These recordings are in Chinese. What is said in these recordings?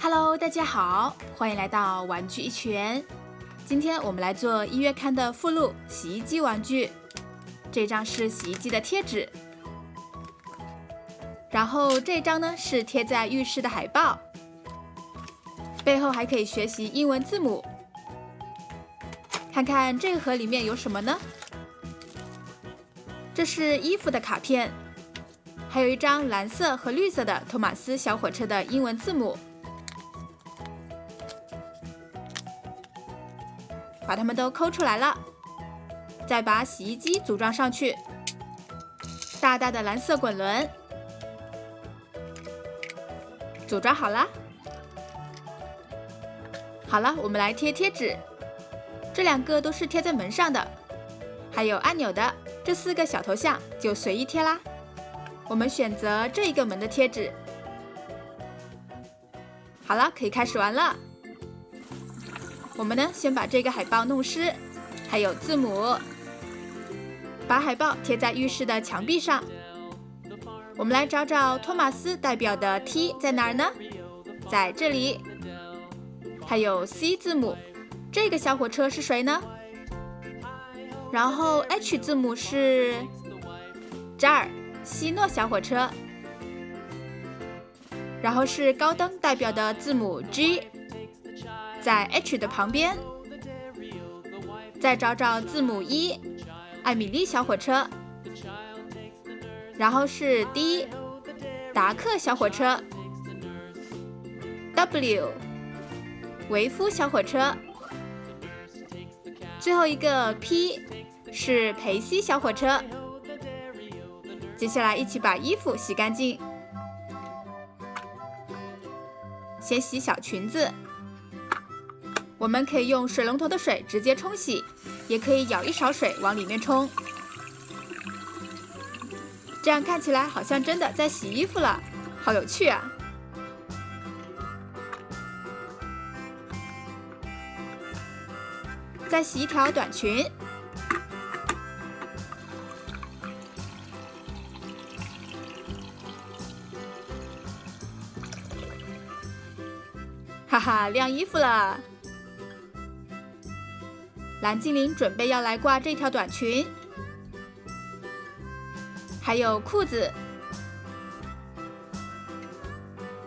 Hello， 大家好，欢迎来到玩具一拳。今天我们来做1月刊的附录洗衣机玩具。这张是洗衣机的贴纸，然后这张呢是贴在浴室的海报，背后还可以学习英文字母。看看这个盒里面有什么呢？这是衣服的卡片，还有一张蓝色和绿色的托马斯小火车的英文字母。把它们都抠出来了，再把洗衣机组装上去。大大的蓝色滚轮，组装好了。好了，我们来贴贴纸。这2个都是贴在门上的，还有按钮的这4个小头像就随意贴啦。我们选择这一个门的贴纸。好了，可以开始玩了。我们呢，先把这个海报弄湿，还有字母，把海报贴在浴室的墙壁上。我们来找找托马斯代表的 T 在哪儿呢？在这里。还有 C 字母，这个小火车是谁呢？然后 H 字母是这儿，希诺小火车。然后是高登代表的字母 G。在 H 的旁边，再找找字母 E， 艾米丽小火车，然后是 D， 达克小火车 ，W， 维夫小火车，最后一个 P 是裴西小火车。接下来一起把衣服洗干净，先洗小裙子。我们可以用水龙头的水直接冲洗，也可以舀一勺水往里面冲，这样看起来好像真的在洗衣服了，好有趣啊！再洗一条短裙，哈哈，晾衣服了。蓝精灵准备要来挂这条短裙，还有裤子、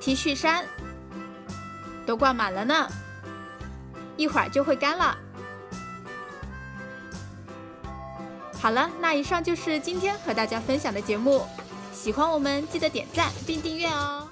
T 恤衫都挂满了呢，一会儿就会干了。好了，那以上就是今天和大家分享的节目，喜欢我们记得点赞并订阅哦。